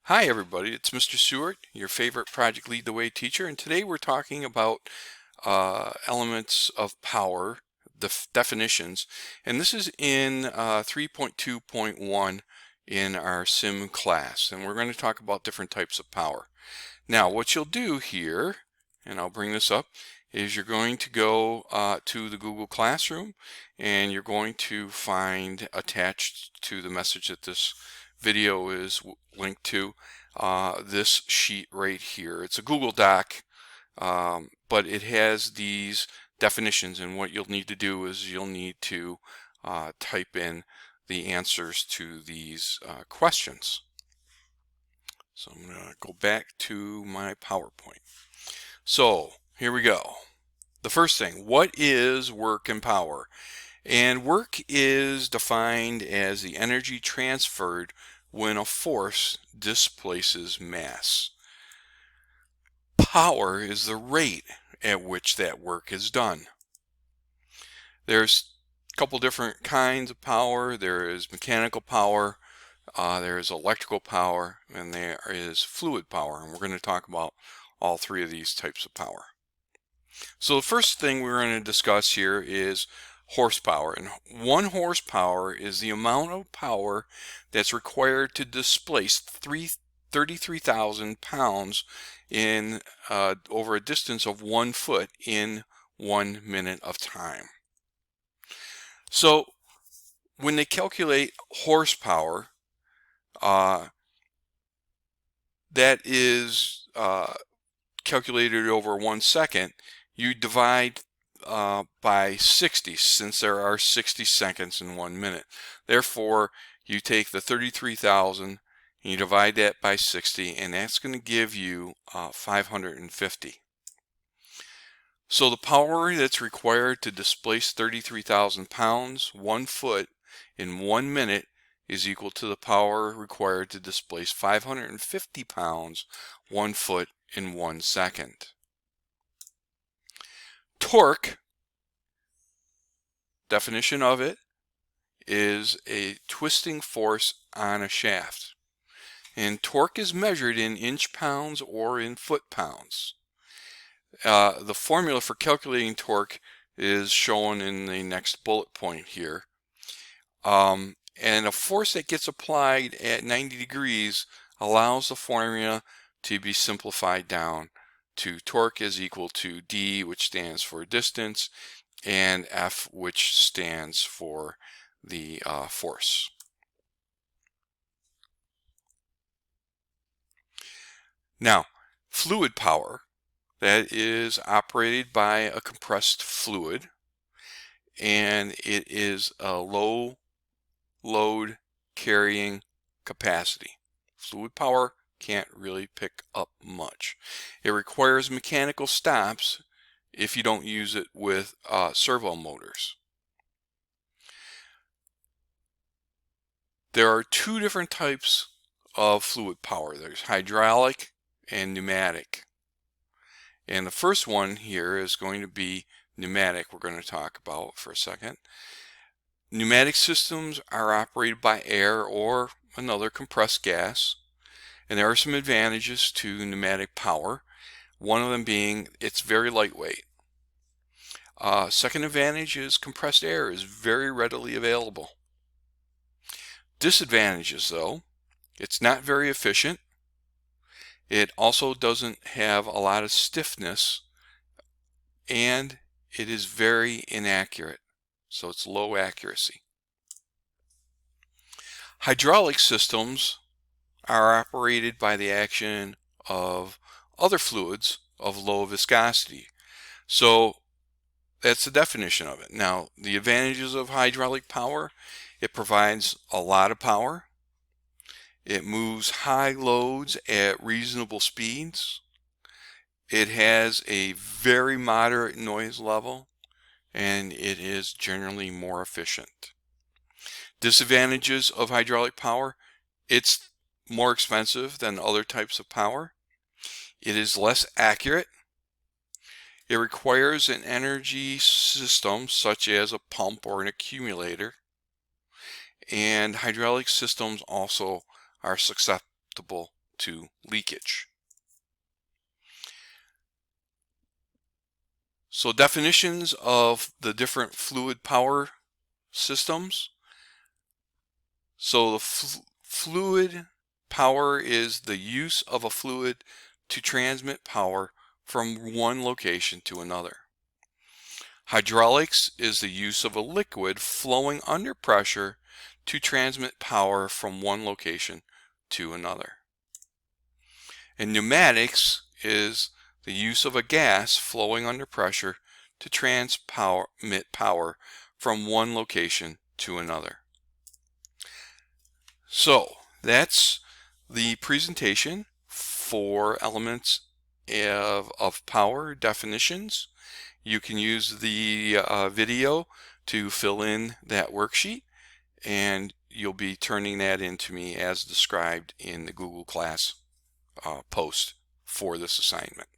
Hi everybody, it's Mr. Seward, your favorite Project Lead the Way teacher, and today we're talking about elements of power, definitions, and this is in 3.2.1 in our CIM class, and we're going to talk about different types of power. Now what you'll do here, and I'll bring this up, is you're going to go to the Google Classroom, and you're going to find attached to the message that this video is linked to this sheet right here. It's a Google Doc, but it has these definitions, and what you'll need to do is you'll need to type in the answers to these questions. So I'm going to go back to my PowerPoint. So here we go. The first thing, what is work and power? And work is defined as the energy transferred when a force displaces mass. Power is the rate at which that work is done. There's a couple different kinds of power. There is mechanical power, there is electrical power, and there is fluid power, and we're going to talk about all three of these types of power. So the first thing we're going to discuss here is horsepower, and 1 horsepower is the amount of power that's required to displace 33,000 pounds in over a distance of 1 foot in 1 minute of time. So when they calculate horsepower, that is calculated over 1 second. You divide by 60, since there are 60 seconds in 1 minute. Therefore, you take the 33,000 and you divide that by 60, and that's going to give you 550. So the power that's required to displace 33,000 pounds 1 foot in 1 minute is equal to the power required to displace 550 pounds 1 foot in 1 second. Torque, definition of it, is a twisting force on a shaft. And torque is measured in inch-pounds or in foot-pounds. The formula for calculating torque is shown in the next bullet point here. And a force that gets applied at 90 degrees allows the formula to be simplified down to torque is equal to D, which stands for distance, and F, which stands for the force. Now, fluid power, that is operated by a compressed fluid, and it is a low load carrying capacity. Fluid power can't really pick up much. It requires mechanical stops if you don't use it with servo motors. There are 2 different types of fluid power. There's hydraulic and pneumatic. And the first one here is going to be pneumatic, we're going to talk about for a second. Pneumatic systems are operated by air or another compressed gas. And there are some advantages to pneumatic power, one of them being it's very lightweight. Second advantage is compressed air is very readily available. Disadvantages, though, it's not very efficient. It also doesn't have a lot of stiffness, and it is very inaccurate, so it's low accuracy. Hydraulic systems are operated by the action of other fluids of low viscosity. So that's the definition of it. Now, the advantages of hydraulic power, it provides a lot of power. It moves high loads at reasonable speeds. It has a very moderate noise level, and it is generally more efficient. Disadvantages of hydraulic power, it's more expensive than other types of power. It is less accurate. It requires an energy system such as a pump or an accumulator. And hydraulic systems also are susceptible to leakage. So definitions of the different fluid power systems. So the fluid power is the use of a fluid to transmit power from one location to another. Hydraulics is the use of a liquid flowing under pressure to transmit power from one location to another. And pneumatics is the use of a gas flowing under pressure to transmit power from one location to another. So that's the presentation for elements of power definitions. You can use the video to fill in that worksheet, and you'll be turning that in to me as described in the Google Class post for this assignment.